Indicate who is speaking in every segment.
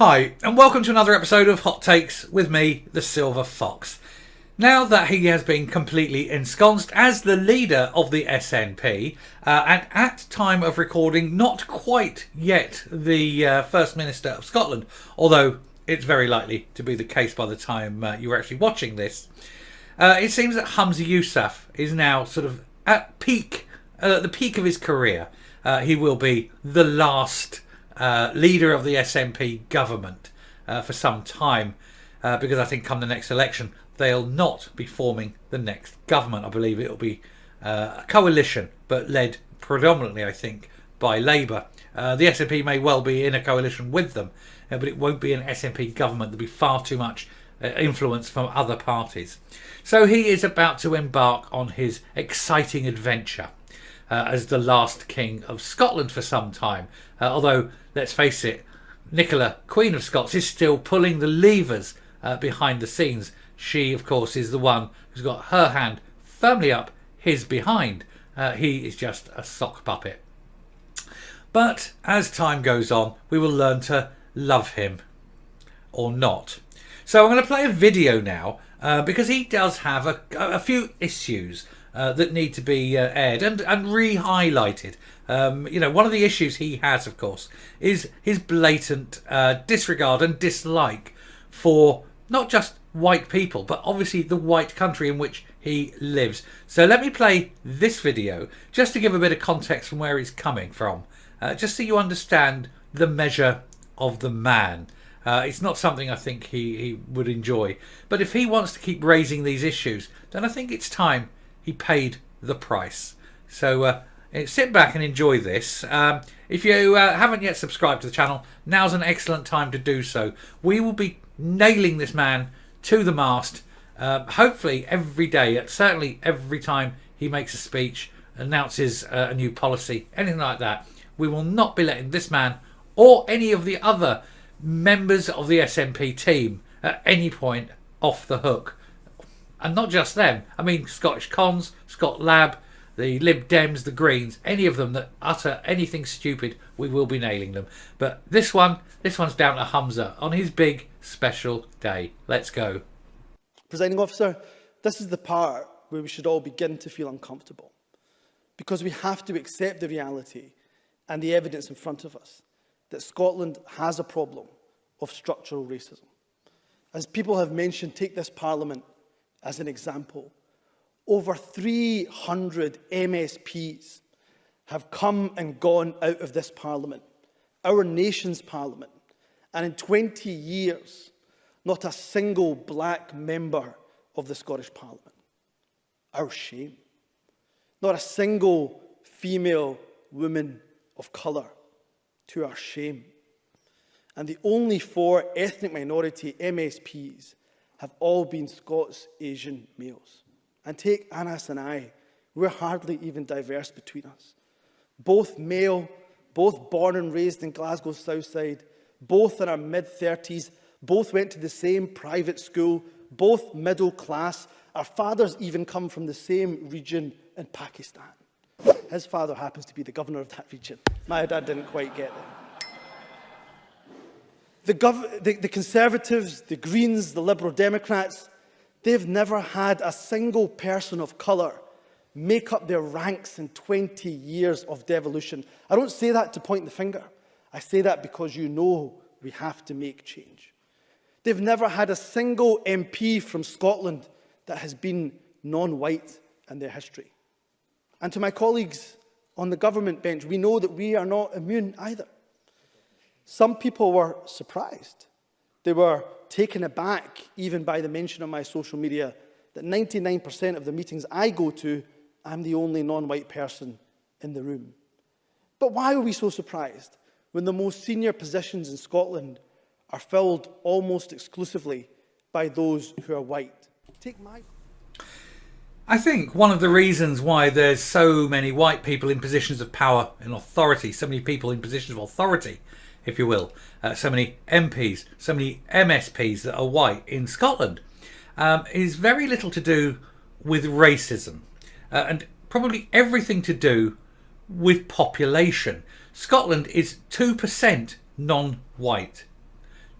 Speaker 1: Hi, and welcome to another episode of Hot Takes with me, the Silver Fox. Now that he has been completely ensconced as the leader of the SNP, and at time of recording, not quite yet the First Minister of Scotland, although it's very likely to be the case by the time you're actually watching this, it seems that Humza Yousaf is now sort of at the peak of his career. He will be the last leader of the SNP government for some time, because I think come the next election they'll not be forming the next government. I believe it'll be a coalition, but led predominantly, I think, by Labour. The SNP may well be in a coalition with them, but it won't be an SNP government. There'll be far too much influence from other parties. So he is about to embark on his exciting adventure as the last King of Scotland for some time. Although, let's face it, Nicola, Queen of Scots, is still pulling the levers behind the scenes. She, of course, is the one who's got her hand firmly up his behind. He is just a sock puppet. But as time goes on, we will learn to love him or not. So I'm going to play a video now because he does have a few issues that need to be aired and re-highlighted. One of the issues he has, of course, is his blatant disregard and dislike for not just white people, but obviously the white country in which he lives. So let me play this video just to give a bit of context from where he's coming from, just so you understand the measure of the man. It's not something I think he would enjoy, but if he wants to keep raising these issues, then I think it's time he paid the price. So sit back and enjoy this. If you haven't yet subscribed to the channel, now's an excellent time to do so. We will be nailing this man to the mast, hopefully every day, certainly every time he makes a speech, announces a new policy, anything like that. We will not be letting this man or any of the other members of the SNP team at any point off the hook. And not just them. I mean, Scottish Cons, Scott Lab, the Lib Dems, the Greens, any of them that utter anything stupid, we will be nailing them. But this one's down to Humza on his big special day. Let's go.
Speaker 2: Presiding Officer, this is the part where we should all begin to feel uncomfortable, because we have to accept the reality and the evidence in front of us that Scotland has a problem of structural racism. As people have mentioned, take this Parliament as an example. Over 300 MSPs have come and gone out of this Parliament, our nation's Parliament, and in 20 years, not a single black member of the Scottish Parliament. Our shame. Not a single female woman of colour, to our shame. And the only 4 ethnic minority MSPs have all been Scots Asian males. And take Anas and I, we're hardly even diverse between us. Both male, both born and raised in Glasgow's South Side, both in our mid-30s, both went to the same private school, both middle class. Our fathers even come from the same region in Pakistan. His father happens to be the governor of that region. My dad didn't quite get there. The Conservatives, the Greens, the Liberal Democrats, they've never had a single person of colour make up their ranks in 20 years of devolution. I don't say that to point the finger. I say that because you know we have to make change. They've never had a single MP from Scotland that has been non-white in their history. And to my colleagues on the government bench, we know that we are not immune either. Some people were surprised. They were taken aback even by the mention on my social media that 99% of the meetings I go to, I'm the only non-white person in the room. But why are we so surprised when the most senior positions in Scotland are filled almost exclusively by those who are white?
Speaker 1: I think one of the reasons why there's so many white people in positions of power and authority, so many people in positions of authority, if you will, so many MPs, so many MSPs that are white in Scotland, is very little to do with racism and probably everything to do with population. Scotland is 2% non-white.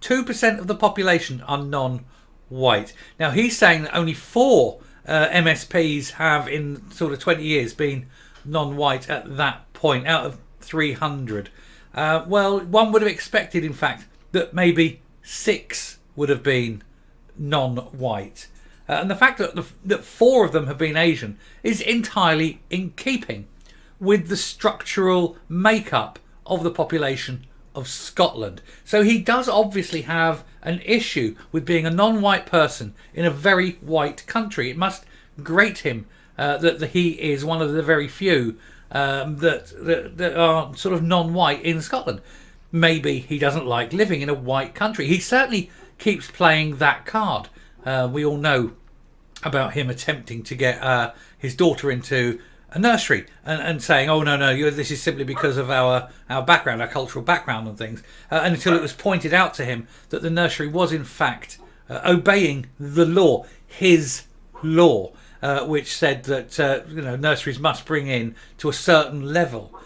Speaker 1: 2% of the population are non-white. Now, he's saying that only 4 MSPs have in sort of 20 years been non-white at that point out of 300. Well, one would have expected, in fact, that maybe 6 would have been non-white. And the fact that 4 of them have been Asian is entirely in keeping with the structural makeup of the population of Scotland. So he does obviously have an issue with being a non-white person in a very white country. It must grate him that he is one of the very few that are sort of non-white in Scotland. Maybe he doesn't like living in a white country. He certainly keeps playing that card. We all know about him attempting to get his daughter into a nursery and saying, oh, no, this is simply because of our background, our cultural background and things. And until it was pointed out to him that the nursery was, in fact, obeying the law, his law, which said that nurseries must bring in to a certain level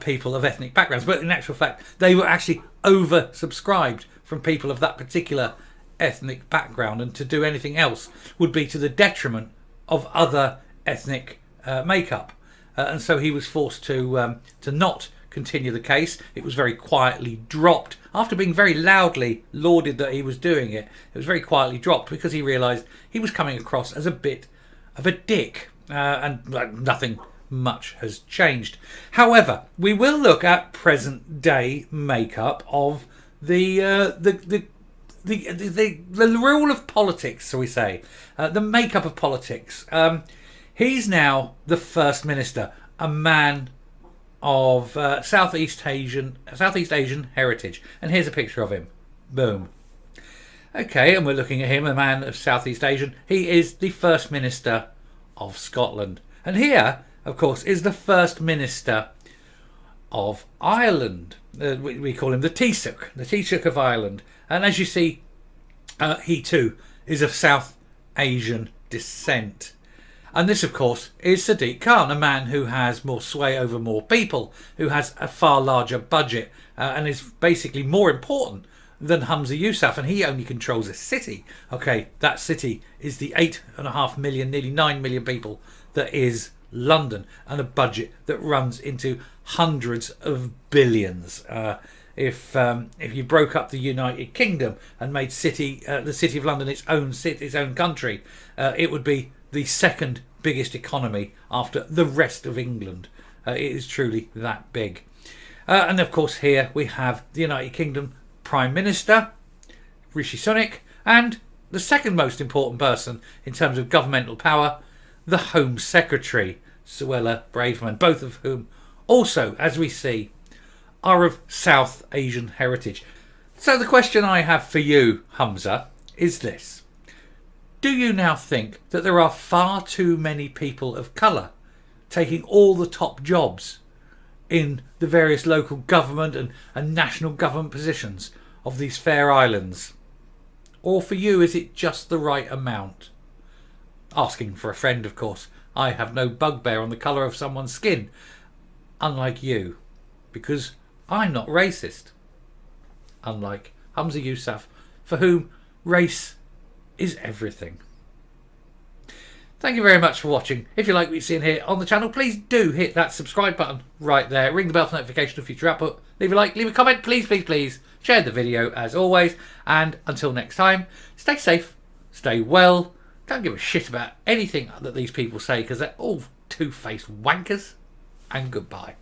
Speaker 1: people of ethnic backgrounds. But in actual fact, they were actually oversubscribed from people of that particular ethnic background, and to do anything else would be to the detriment of other ethnic makeup. And so he was forced to not continue the case. It was very quietly dropped after being very loudly lauded that he was doing it. It was very quietly dropped because he realised he was coming across as a bit of a dick, and nothing much has changed. However, we will look at present day makeup of the rule of politics, so we say, the makeup of politics. He's now the First Minister, a man of Southeast Asian heritage. And here's a picture of him. Boom. Okay, and we're looking at him, a man of Southeast Asian. He is the First Minister of Scotland. And here, of course, is the First Minister of Ireland. We call him the Taoiseach of Ireland. And as you see, he too is of South Asian descent. And this, of course, is Sadiq Khan, a man who has more sway over more people, who has a far larger budget, and is basically more important than Humza Yousaf, and he only controls a city. Okay, that city is the 8.5 million, nearly 9 million people that is London, and a budget that runs into hundreds of billions. If you broke up the United Kingdom and made the City of London its own country, it would be the second biggest economy after the rest of England. It is truly that big. And of course here we have the United Kingdom Prime Minister, Rishi Sunak, and the second most important person in terms of governmental power, the Home Secretary, Suella Braverman, both of whom also, as we see, are of South Asian heritage. So the question I have for you, Humza, is this. Do you now think that there are far too many people of colour taking all the top jobs in the various local government and national government positions of these fair islands? Or for you, is it just the right amount? Asking for a friend, of course. I have no bugbear on the colour of someone's skin, unlike you, because I'm not racist. Unlike Humza Yousaf, for whom race is everything. Thank you very much for watching. If you like what you're seeing here on the channel, please do hit that subscribe button right there. Ring the bell for notification of future output. Leave a like, leave a comment, please, please, please. Share the video as always. And until next time, stay safe, stay well. Don't give a shit about anything that these people say because they're all two-faced wankers. And goodbye.